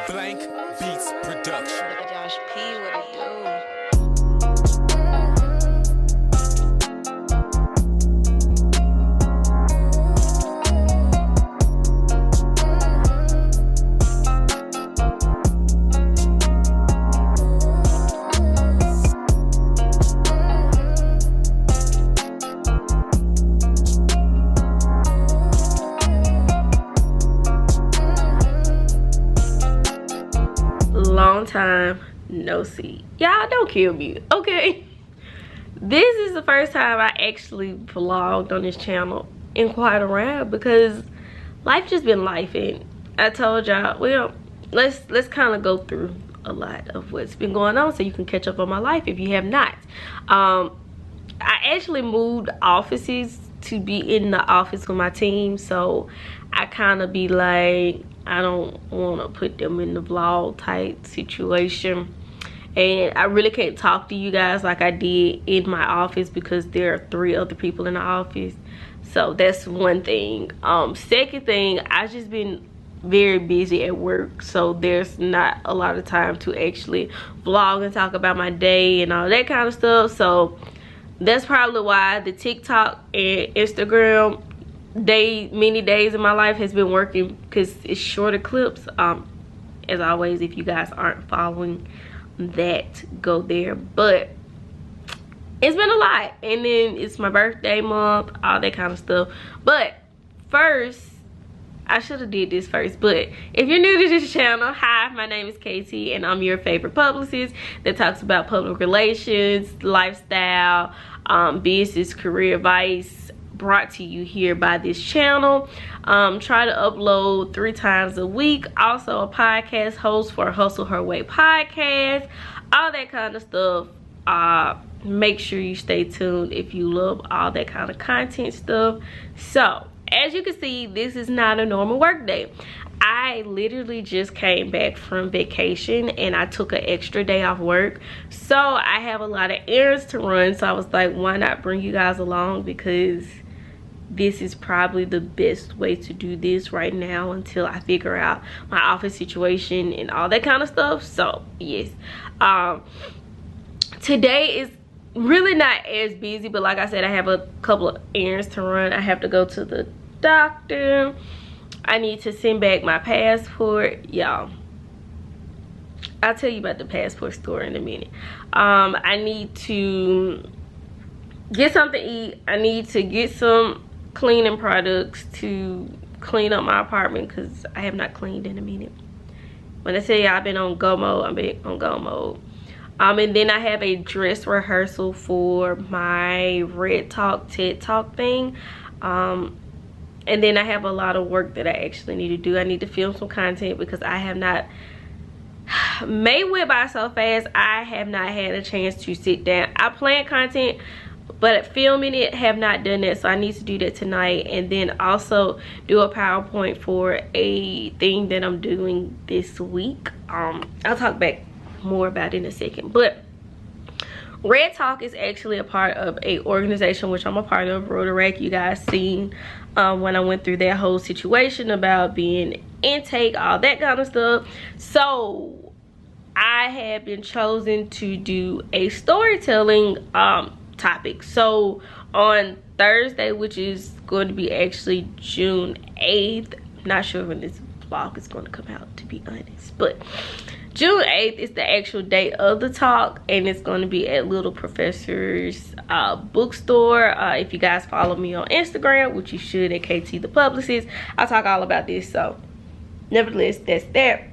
Blank Beats Production. Josh P, what it do? Long time no see. Y'all don't kill me, okay? This is the first time I actually vlogged on this channel in quite a while because life just been life, and I told y'all, well, let's kind of go through a lot of what's been going on so you can catch up on my life if you have not. I actually moved offices to be in the office with my team, so I kind of be like, I don't want to put them in the vlog type situation, and I really can't talk to you guys like I did in my office because there are 3 other people in the office. So that's one thing. Second thing, I've just been very busy at work, so there's not a lot of time to actually vlog and talk about my day and all that kind of stuff. So that's probably why the TikTok and Instagram many days in my life has been working, because it's shorter clips. As always, if you guys aren't following that, go there. But it's been a lot, and then it's my birthday month, all that kind of stuff. But first, I should have did this first, but if you're new to this channel, hi, my name is KT, and I'm your favorite publicist that talks about public relations, lifestyle, business, career advice, brought to you here by this channel. Try to upload 3 times a week. Also a podcast host for Hustle Her Way podcast, all that kind of stuff. Make sure you stay tuned if you love all that kind of content stuff. So as you can see, this is not a normal work day. I literally just came back from vacation and I took an extra day off work, so I have a lot of errands to run. So I was like, why not bring you guys along, because this is probably the best way to do this right now until I figure out my office situation and all that kind of stuff. So yes, today is really not as busy, but like I said, I have a couple of errands to run. I have to go to the doctor. I need to send back my passport. Y'all, I'll tell you about the passport store in a minute. I need to get something to eat. I need to get some cleaning products to clean up my apartment because I have not cleaned in a minute. When I say I've been on go mode, I've been on go mode. And then I have a dress rehearsal for my Red Talk TED Talk thing. And then I have a lot of work that I actually need to do. I need to film some content because I have not, May went by so fast, I have not had a chance to sit down. I plan content, but filming it, have not done that. So I need to do that tonight, and then also do a PowerPoint for a thing that I'm doing this week. I'll talk back more about it in a second. But Red Talk is actually a part of a organization which I'm a part of, Rotaract. You guys seen when I went through that whole situation about being intake, all that kind of stuff. So I have been chosen to do a storytelling topic. So on Thursday, which is going to be actually June 8th, not sure when this vlog is going to come out, to be honest, but June 8th is the actual day of the talk, and it's going to be at Little Professor's bookstore. If you guys follow me on Instagram, which you should, at KT the Publicist, I'll talk all about this. So nevertheless, that's that.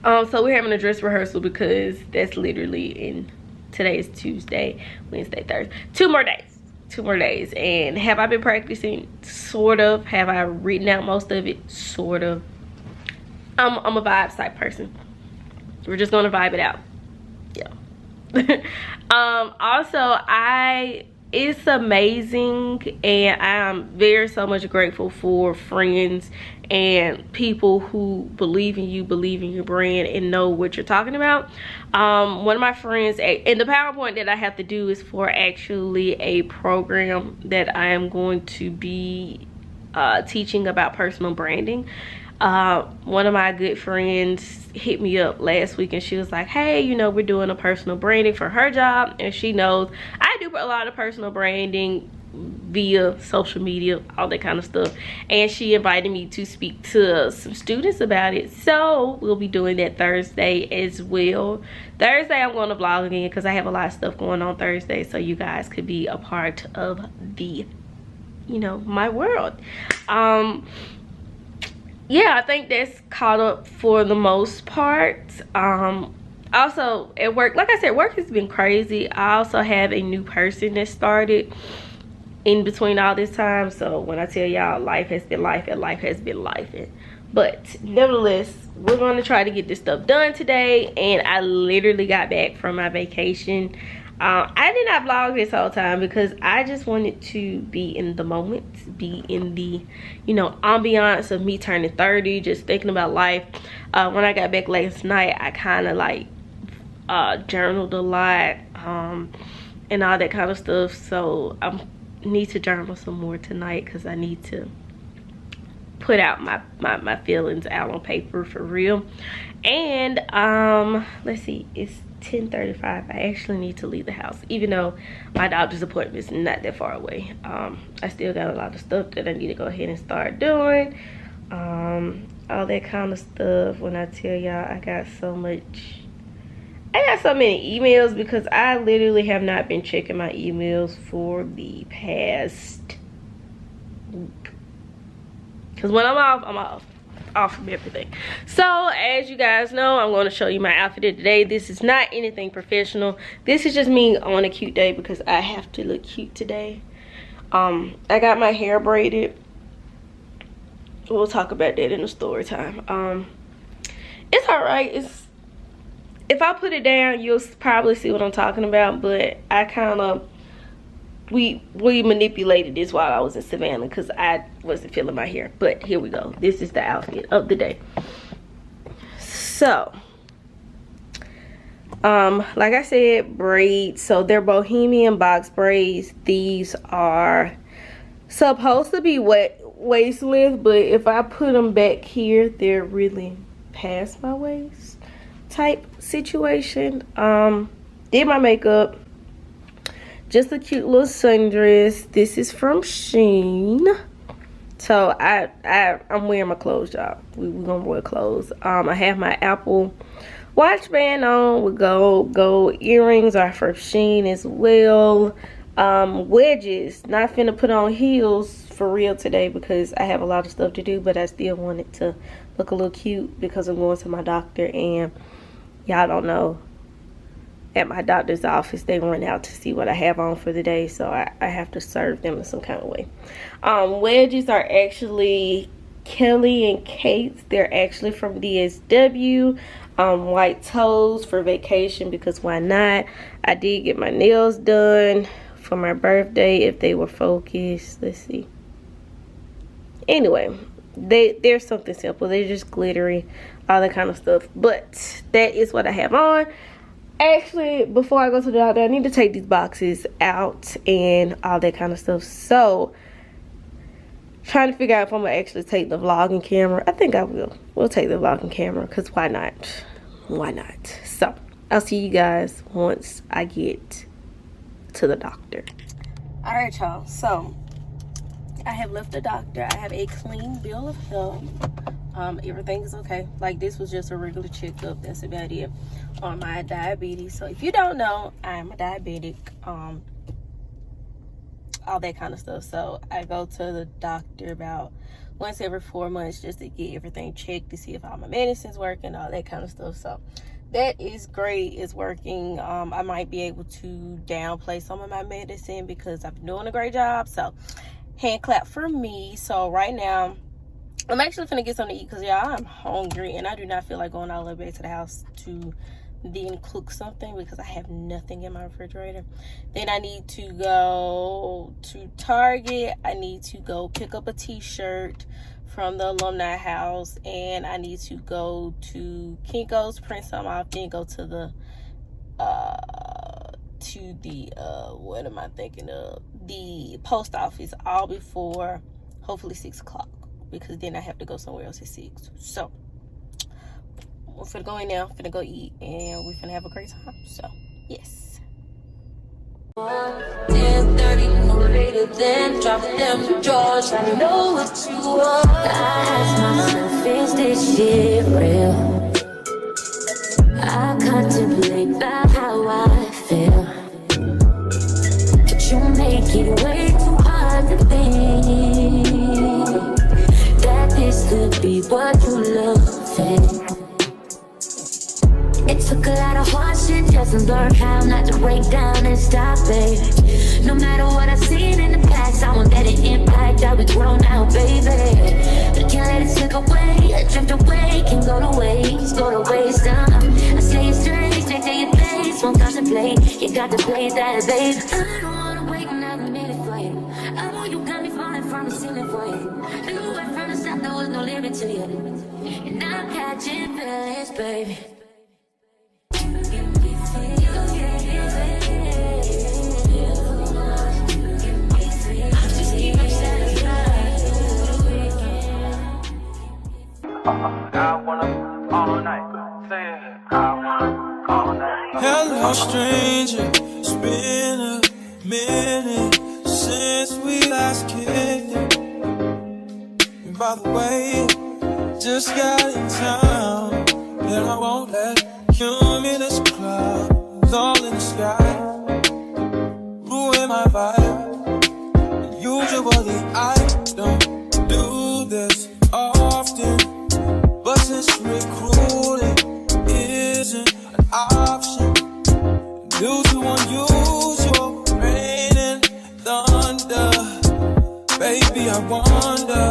So we're having a dress rehearsal because that's literally in, today is Tuesday, Wednesday, Thursday, 2 more days. And have I been practicing? Sort of. Have I written out most of it? Sort of. I'm a vibes type person. We're just gonna vibe it out. Yeah. Also, I it's amazing, and I'm very so much grateful for friends and people who believe in you, believe in your brand, and know what you're talking about. One of my friends, and the PowerPoint that I have to do is for actually a program that I am going to be teaching about personal branding. One of my good friends hit me up last week and she was like, hey, you know, we're doing a personal branding for her job, and she knows I do a lot of personal branding via social media, all that kind of stuff, and she invited me to speak to some students about it. So we'll be doing that Thursday as well. Thursday I'm going to vlog again because I have a lot of stuff going on Thursday, so you guys could be a part of the, you know, my world. Yeah, I think that's caught up for the most part. Also at work, like I said, work has been crazy. I also have a new person that started in between all this time, so when I tell y'all life has been life and life has been life, but nevertheless, we're going to try to get this stuff done today. And I literally got back from my vacation. I did not vlog this whole time because I just wanted to be in the moment, be in the, you know, ambiance of me turning 30, just thinking about life. When I got back last night, I kind of like journaled a lot and all that kind of stuff, so I need to journal some more tonight because I need to put out my feelings out on paper for real. And let's see, it's 10:35. I actually need to leave the house, even though my doctor's appointment is not that far away. I still got a lot of stuff that I need to go ahead and start doing, all that kind of stuff. When I tell y'all, I got so many emails because I literally have not been checking my emails for the past week, because when I'm off from everything. So as you guys know, I'm going to show you my outfit of today. This is not anything professional. This is just me on a cute day because I have to look cute today. I got my hair braided. We'll talk about that in the story time. It's all right. If I put it down, you'll probably see what I'm talking about, but I kind of we manipulated this while I was in Savannah because I wasn't feeling my hair. But here we go. This is the outfit of the day. So like I said, braids. So they're bohemian box braids. These are supposed to be waist length, but if I put them back here, they're really past my waist type situation. Did my makeup. Just a cute little sundress. This is from Shein. So I'm wearing my clothes, y'all. We're gonna wear clothes. I have my Apple watch band on with gold earrings are from Shein as well. Wedges. Not finna put on heels for real today because I have a lot of stuff to do, but I still wanted to look a little cute because I'm going to my doctor, and y'all don't know, at my doctor's office they run out to see what I have on for the day, so I have to serve them in some kind of way. Wedges are actually Kelly and Kate's. They're actually from DSW. White toes for vacation because why not. I did get my nails done for my birthday if they were focused. Let's see. Anyway, they're something simple. They're just glittery, all that kind of stuff, but that is what I have on. Actually, before I go to the doctor, I need to take these boxes out and all that kind of stuff. So, trying to figure out if I'm going to actually take the vlogging camera. I think I will. We'll take the vlogging camera because why not? Why not? So, I'll see you guys once I get to the doctor. Alright, y'all. So, I have left the doctor. I have a clean bill of health. Everything is okay. Like, this was just a regular checkup. That's about it on my diabetes. So if you don't know, I'm a diabetic, all that kind of stuff. So I go to the doctor about once every 4 months just to get everything checked to see if all my medicine's working, all that kind of stuff. So that is great. It's working. I might be able to downplay some of my medicine because I've been doing a great job. So hand clap for me. So right now I'm actually finna get something to eat because y'all, I'm hungry and I do not feel like going all the way back to the house to then cook something because I have nothing in my refrigerator. Then I need to go to Target. I need to go pick up a t-shirt from the alumni house, and I need to go to Kinko's, print something off, then go to the what am I thinking of, the post office, all before hopefully 6 o'clock, because then I have to go somewhere else at 6. So we're finna go in there, finna go eat, and we're finna have a great time. So yes. 10:30, no later than drop them drawers. I know what you want. I ask myself, is this shit real? I contemplate about how I feel, but you make it way too hard to think that this could be what you love. It took a lot of hard shit just to learn how not to break down and stop it. No matter what I've seen in the past, I won't let it impact how we grow now, baby. But I can't let it slip away, drift away, can go to waste, I say it straight to your face, won't contemplate, you got to play that, babe. I don't wanna wait another minute for you. I know you got me falling from the ceiling for you. Knew right from the start there was no limit to you, and I'm catching feelings, baby. I wanna all night. Say it. I wanna all night. Hello, stranger. It's been a minute since we last kicked it. And by the way, just got in town, and I won't let cumulus clouds all in the sky ruin my vibe. And usually I don't do this often, but since recruiting isn't an option due to unusual rain and thunder, baby, I wonder,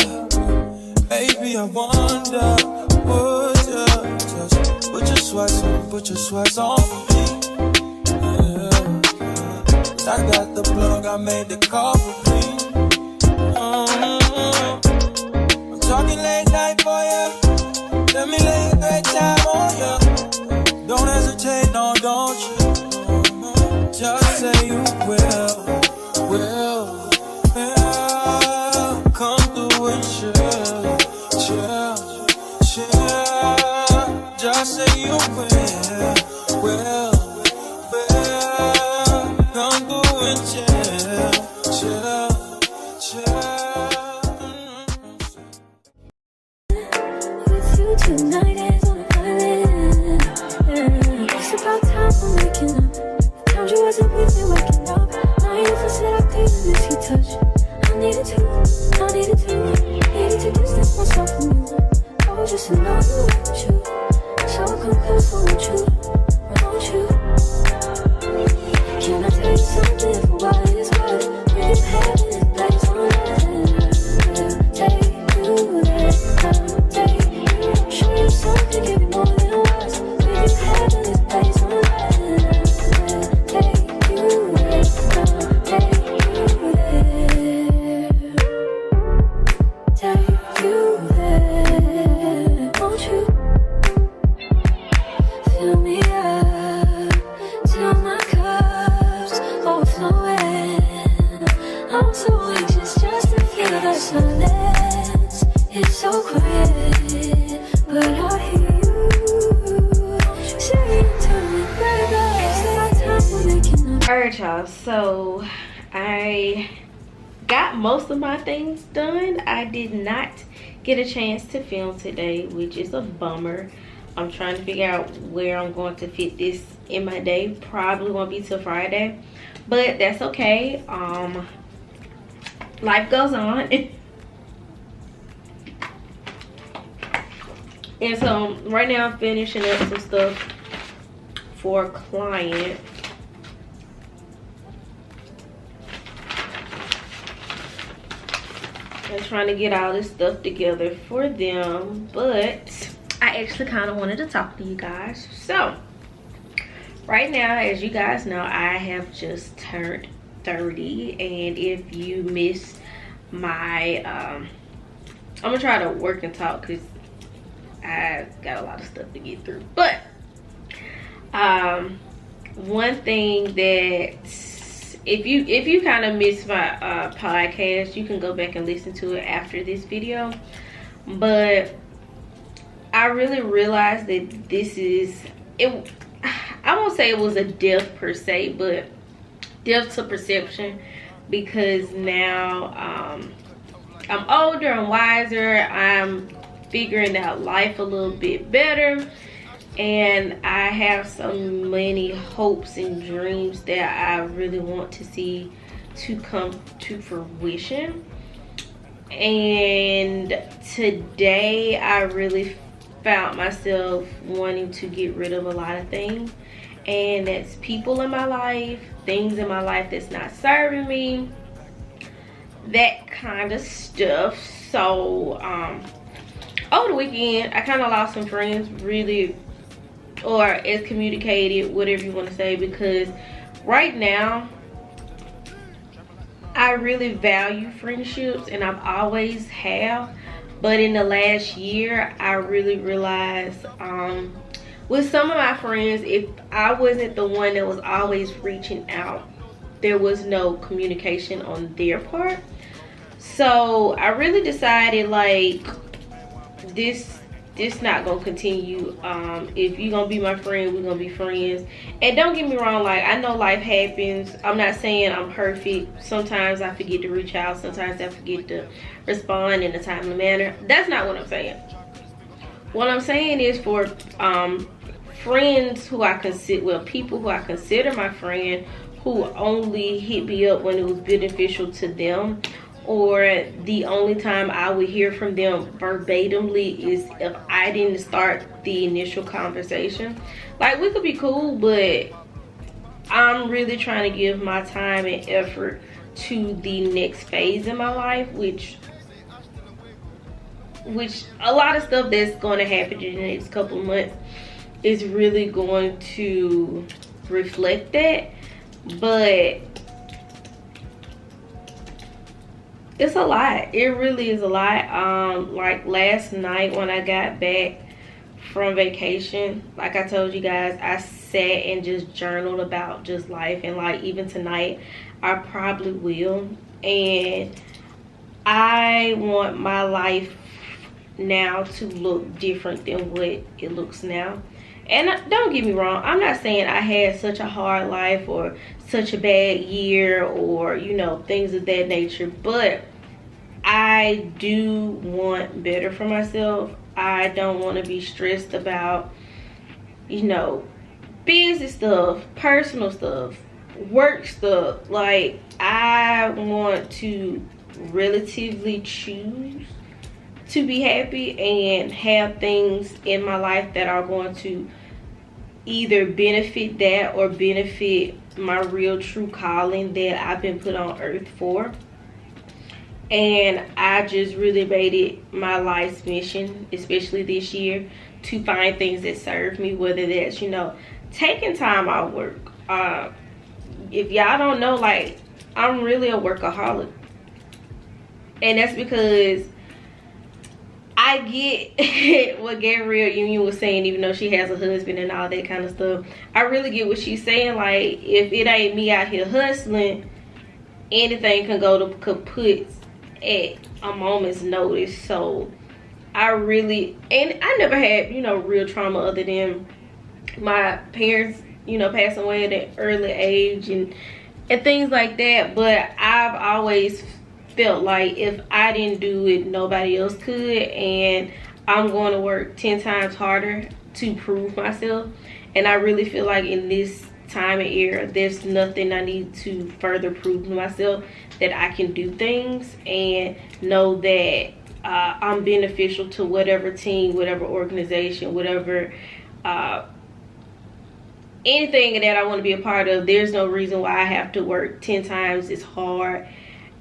would you just put your sweats on for me? Yeah. I got the plug, I made the call for me. I'm talking late night for you. Let me lay a great time on you. Don't hesitate, no, don't you? Just say you will. Come through and chill. Just say you will. Come through and chill. With you tonight is on an island. It's about time for waking up. Found you wasn't with me waking up. Now you feel seductive in this heat touch. I needed to distance myself from you. I was just to know you want you. So come close, won't you? Can I tell you something for what it's worth? When you have this place on earth, take you there, take you. Show you something, give you more than words. When you have this place on earth, take you there, take you there, take you there. Won't you fill me up till my cup's overflowing? I'm so anxious just to feel the silence. It's so quiet, but I hear you saying to me, baby, it's my time for making up. Alright, y'all, so I got most of my things done. I did not get a chance to film today, which is a bummer. I'm trying to figure out where I'm going to fit this in my day. Probably won't be till Friday, but that's okay. Life goes on. And so right now I'm finishing up some stuff for a client. I'm trying to get all this stuff together for them, but I actually kind of wanted to talk to you guys. So Right now, as you guys know, I have just turned 30, and if you missed my I'm gonna try to work and talk because I got a lot of stuff to get through. But one thing that if you kind of missed my podcast, you can go back and listen to it after this video. But I really realized that this is it. I won't say it was a death per se, but death to perception, because now I'm older, I'm wiser, I'm figuring out life a little bit better, and I have so many hopes and dreams that I really want to see to come to fruition. And today I really found myself wanting to get rid of a lot of things, and that's people in my life, things in my life that's not serving me, that kind of stuff. So over the weekend I kind of lost some friends, really, or excommunicated, whatever you want to say, because right now I really value friendships, and I've always have. But in the last year, I really realized with some of my friends, if I wasn't the one that was always reaching out, there was no communication on their part. So I really decided, like, this not gonna continue. If you're gonna be my friend, we're gonna be friends. And don't get me wrong, like, I know life happens. I'm not saying I'm perfect. Sometimes I forget to reach out, sometimes I forget to respond in a timely manner. That's not what I'm saying. What I'm saying is, for friends who I consider, well, people who I consider my friend, who only hit me up when it was beneficial to them, or the only time I would hear from them verbatimly is if I didn't start the initial conversation. Like, we could be cool, but I'm really trying to give my time and effort to the next phase in my life, which a lot of stuff that's going to happen in the next couple of months is really going to reflect that. But it's a lot. It really is a lot. Like last night when I got back from vacation, like I told you guys, I sat and just journaled about just life, and like even tonight I probably will. And I want my life now to look different than what it looks now. And don't get me wrong, I'm not saying I had such a hard life or such a bad year, or, you know, things of that nature, but I do want better for myself. I don't want to be stressed about, you know, business stuff, personal stuff, work stuff. Like, I want to relatively choose to be happy and have things in my life that are going to either benefit that or benefit my real true calling that I've been put on earth for. And I just really made it my life's mission, especially this year, to find things that serve me, whether that's, you know, taking time off work. If y'all don't know, like, I'm really a workaholic, and that's because I get what Gabrielle Union was saying, even though she has a husband and all that kind of stuff. I really get what she's saying. Like, if it ain't me out here hustling, anything can go to kaput at a moment's notice. So I really, and I never had, you know, real trauma other than my parents, you know, passing away at an early age and things like that. But I've always felt like if I didn't do it, nobody else could, and I'm going to work 10 times harder to prove myself. And I really feel like in this time and era, there's nothing I need to further prove to myself, that I can do things and know that I'm beneficial to whatever team, whatever organization, whatever anything that I want to be a part of. There's no reason why I have to work 10 times as hard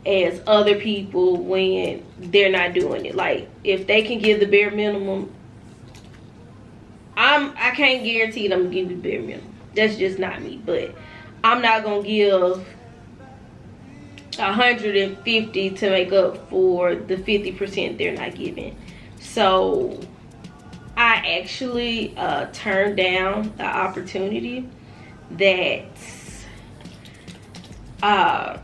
as other people when they're not doing it. Like, if they can give the bare minimum, I can't guarantee them to give you the bare minimum. That's just not me. But I'm not gonna give 150 to make up for the 50% they're not giving. So I actually turned down the opportunity that well,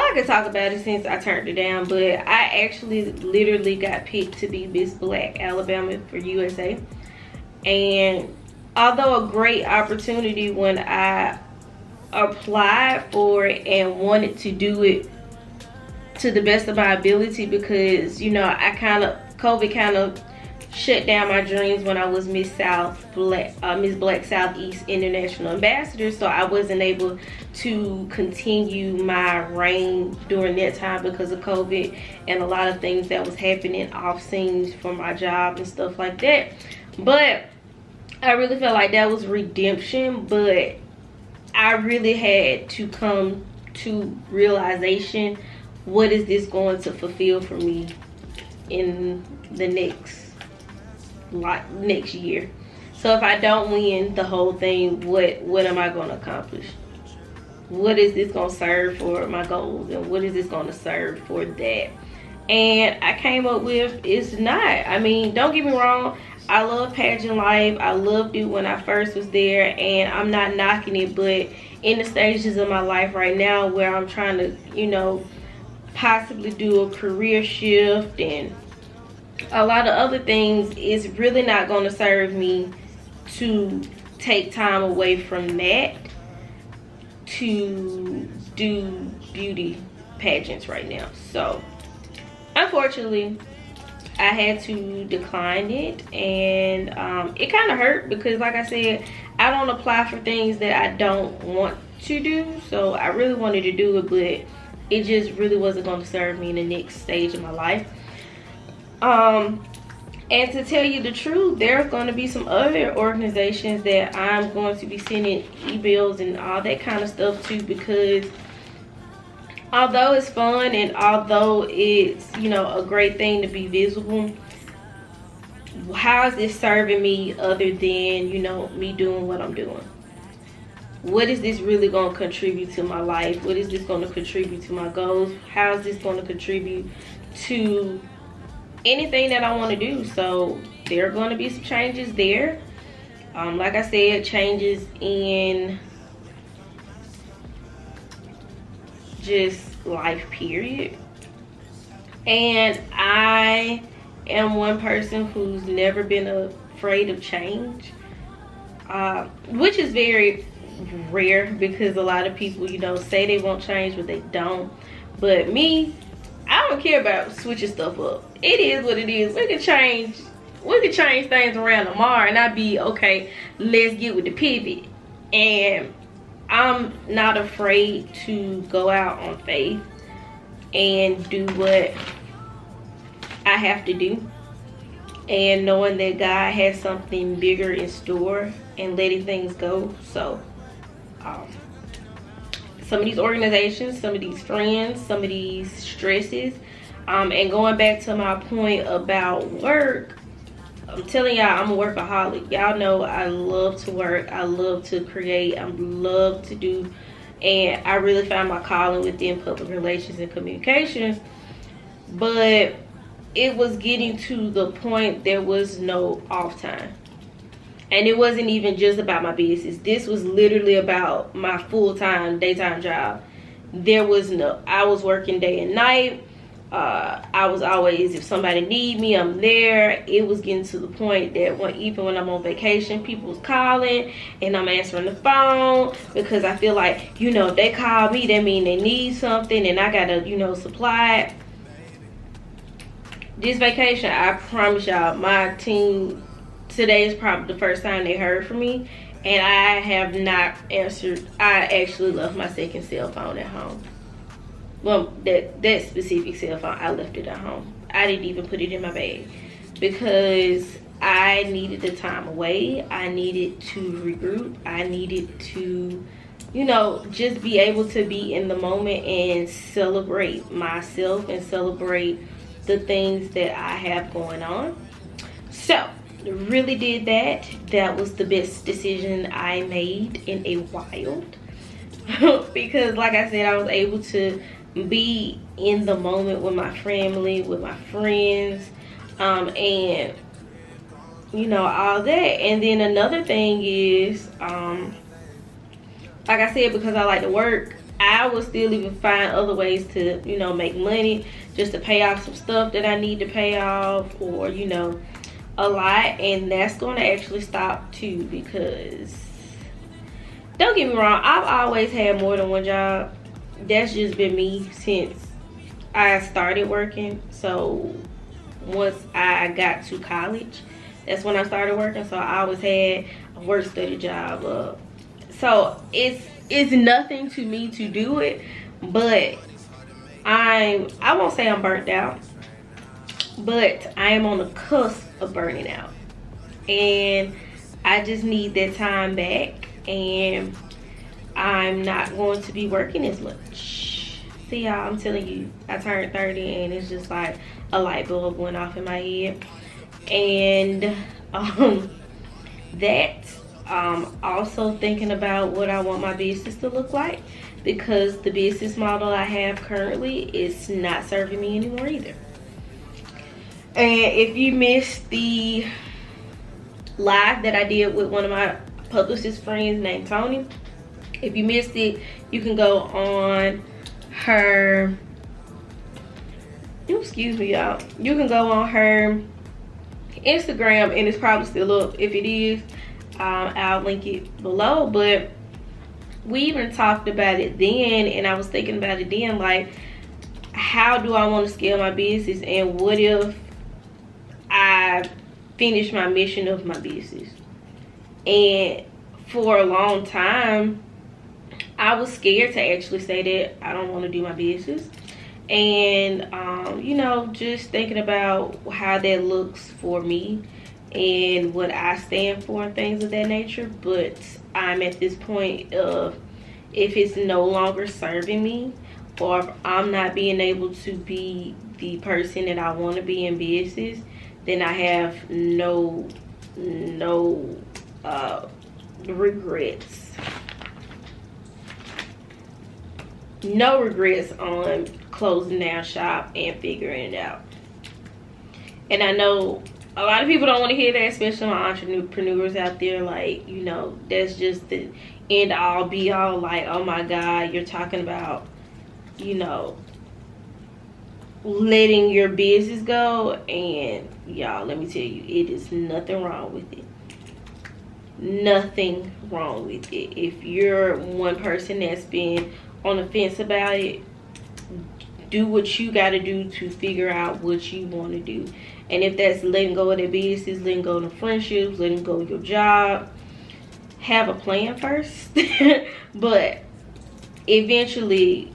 I could talk about it since I turned it down, but I actually literally got picked to be Miss Black Alabama for USA. And although a great opportunity when I applied for it and wanted to do it to the best of my ability, because you know COVID kind of shut down my dreams when I was Miss Black Southeast International Ambassador, so I wasn't able to continue my reign during that time because of COVID and a lot of things that was happening off scenes for my job and stuff like that. But I really felt like that was redemption, but I really had to come to realization, what is this going to fulfill for me in the next year? So if I don't win the whole thing, what am I going to accomplish? What is this going to serve for my goals, and what is this going to serve for that? And I came up with, it's not. I mean, don't get me wrong, I love pageant life. I loved it when I first was there, and I'm not knocking it, but in the stages of my life right now where I'm trying to, you know, possibly do a career shift and a lot of other things, is really not going to serve me to take time away from that to do beauty pageants right now. So unfortunately I had to decline it, and it kind of hurt because, like I said, I don't apply for things that I don't want to do. So I really wanted to do it, but it just really wasn't going to serve me in the next stage of my life. And to tell you the truth, there's going to be some other organizations that I'm going to be sending emails and all that kind of stuff to, because although it's fun and although it's, you know, a great thing to be visible, how is this serving me other than, you know, me doing what I'm doing? What is this really going to contribute to my life? What is this going to contribute to my goals? How is this going to contribute to anything that I want to do? So there are going to be some changes there. Like I said, changes in just life period. And I am one person who's never been afraid of change, which is very rare because a lot of people, you know, say they won't change but they don't. But me, I don't care about switching stuff up. It is what it is. We can change things around tomorrow and I'd be okay, let's get with the pivot. And I'm not afraid to go out on faith and do what I have to do, and knowing that God has something bigger in store and letting things go. So some of these organizations, some of these friends, some of these stresses, and going back to my point about work, I'm telling y'all, I'm a workaholic. Y'all know I love to work, I love to create, I love to do, and I really found my calling within public relations and communications. But it was getting to the point there was no off time. And it wasn't even just about my business. This was literally about my full-time, daytime job. There was no, I was working day and night. I was always, if somebody need me, I'm there. It was getting to the point that even when I'm on vacation, people was calling and I'm answering the phone, because I feel like, you know, if they call me, that mean they need something and I gotta, you know, supply it. This vacation, I promise y'all, my team, today is probably the first time they heard from me, and I have not answered. I actually left my second cell phone at home. Well, that specific cell phone, I left it at home. I didn't even put it in my bag because I needed the time away. I needed to regroup. I needed to, you know, just be able to be in the moment and celebrate myself and celebrate the things that I have going on. So really did that. That was the best decision I made in a while. Because like I said, I was able to be in the moment with my family, with my friends, and you know, all that. And then another thing is, like I said, because I like to work, I will still even find other ways to, you know, make money just to pay off some stuff that I need to pay off, or, you know, a lot. And that's going to actually stop too, because don't get me wrong, I've always had more than one job. That's just been me since I started working. So once I got to college, that's when I started working. So I always had a work study job. So it's nothing to me to do it, but I won't say I'm burnt out, but I am on the cusp of burning out, and I just need that time back, and I'm not going to be working as much. See, y'all, I'm telling you, I turned 30 and it's just like a light bulb went off in my head. And also thinking about what I want my business to look like, because the business model I have currently is not serving me anymore either. And if you missed the live that I did with one of my publicist friends named Tony, if you missed it, you can go on her, excuse me y'all, you can go on her Instagram, and it's probably still up. If it is, I'll link it below. But we even talked about it then, and I was thinking about it then, like, how do I want to scale my business, and what if I finish my mission of my business? And for a long time, I was scared to actually say that I don't want to do my business. And you know, just thinking about how that looks for me and what I stand for and things of that nature. But I'm at this point of, if it's no longer serving me, or if I'm not being able to be the person that I want to be in business, then I have no regrets. No regrets on closing down shop and figuring it out. And I know a lot of people don't want to hear that, especially my entrepreneurs out there. Like, you know, that's just the end all be all. Like, oh my God, you're talking about, you know, letting your business go. And y'all, let me tell you, it is nothing wrong with it. Nothing wrong with it. If you're one person that's been on the fence about it, do what you got to do to figure out what you want to do. And if that's letting go of their business, letting go of the friendships, letting go of your job, have a plan first. But eventually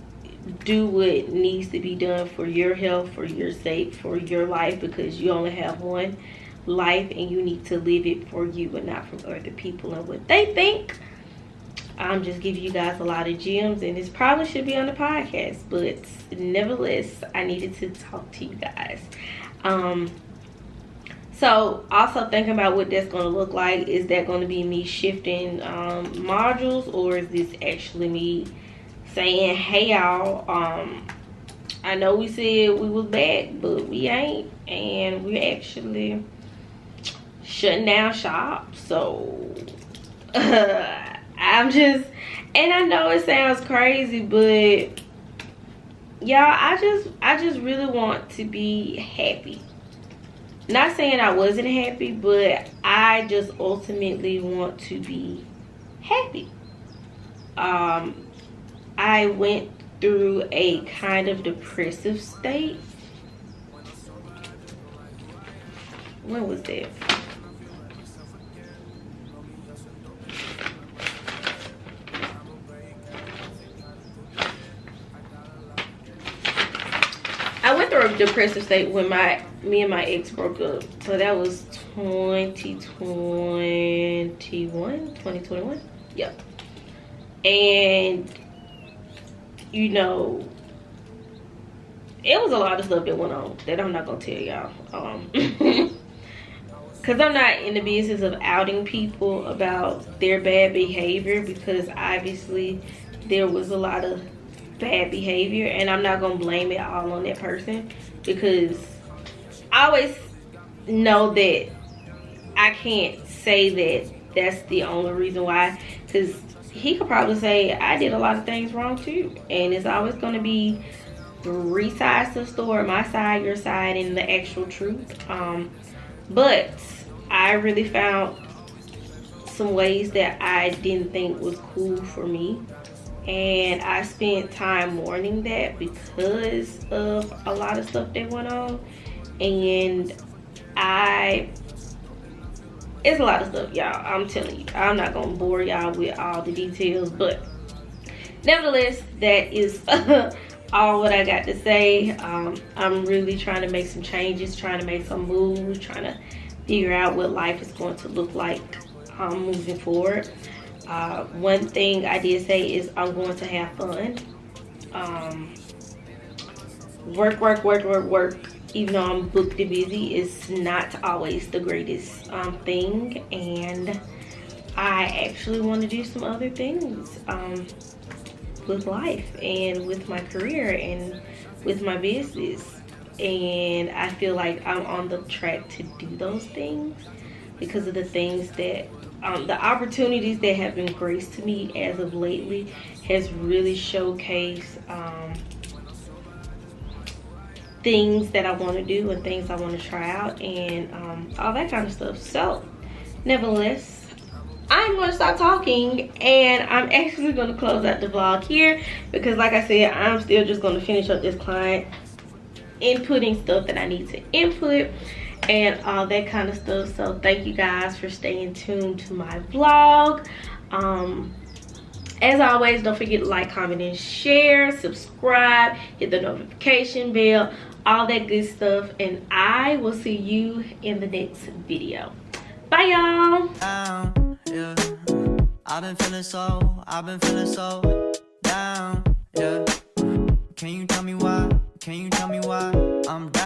do what needs to be done for your health, for your sake, for your life, because you only have one life and you need to live it for you and not from other people and what they think. I'm just giving you guys a lot of gems, and this probably should be on the podcast, but nevertheless, I needed to talk to you guys. So also thinking about what that's going to look like. Is that going to be me shifting modules, or is this actually me saying, hey y'all, I know we said we was back, but we ain't, and we're actually shutting down shop. So I'm just, and I know it sounds crazy, but y'all, I just really want to be happy. Not saying I wasn't happy, but I just ultimately want to be happy. I went through a kind of depressive state. When was that? I went through a depressive state when me and my ex broke up. So that was 2021. Yep. And you know, it was a lot of stuff that went on that I'm not gonna tell y'all. because I'm not in the business of outing people about their bad behavior, because obviously there was a lot of bad behavior, and I'm not gonna blame it all on that person, because I always know that I can't say that that's the only reason why, because he could probably say I did a lot of things wrong too, and it's always going to be 3 sides to the story: my side, your side, and the actual truth. But I really found some ways that I didn't think was cool for me, and I spent time mourning that because of a lot of stuff that went on. And it's a lot of stuff, y'all. I'm telling you, I'm not gonna bore y'all with all the details, but nevertheless, that is all what I got to say. I'm really trying to make some changes, trying to make some moves, trying to figure out what life is going to look like moving forward. One thing I did say is I'm going to have fun. Work. Even though I'm booked and busy, is not always the greatest thing, and I actually want to do some other things with life and with my career and with my business, and I feel like I'm on the track to do those things because of the things that the opportunities that have been graced to me as of lately has really showcased things that I want to do and things I want to try out, and all that kind of stuff. So nevertheless, I'm going to stop talking, and I'm actually going to close out the vlog here, because like I said, I'm still just going to finish up this client, inputting stuff that I need to input and all that kind of stuff. So thank you guys for staying tuned to my vlog. As always, don't forget to like, comment, and share, subscribe, hit the notification bell, all that good stuff, and I will see you in the next video. Bye, y'all. Yeah. I've been feeling so down, yeah. Can you tell me why? I'm down.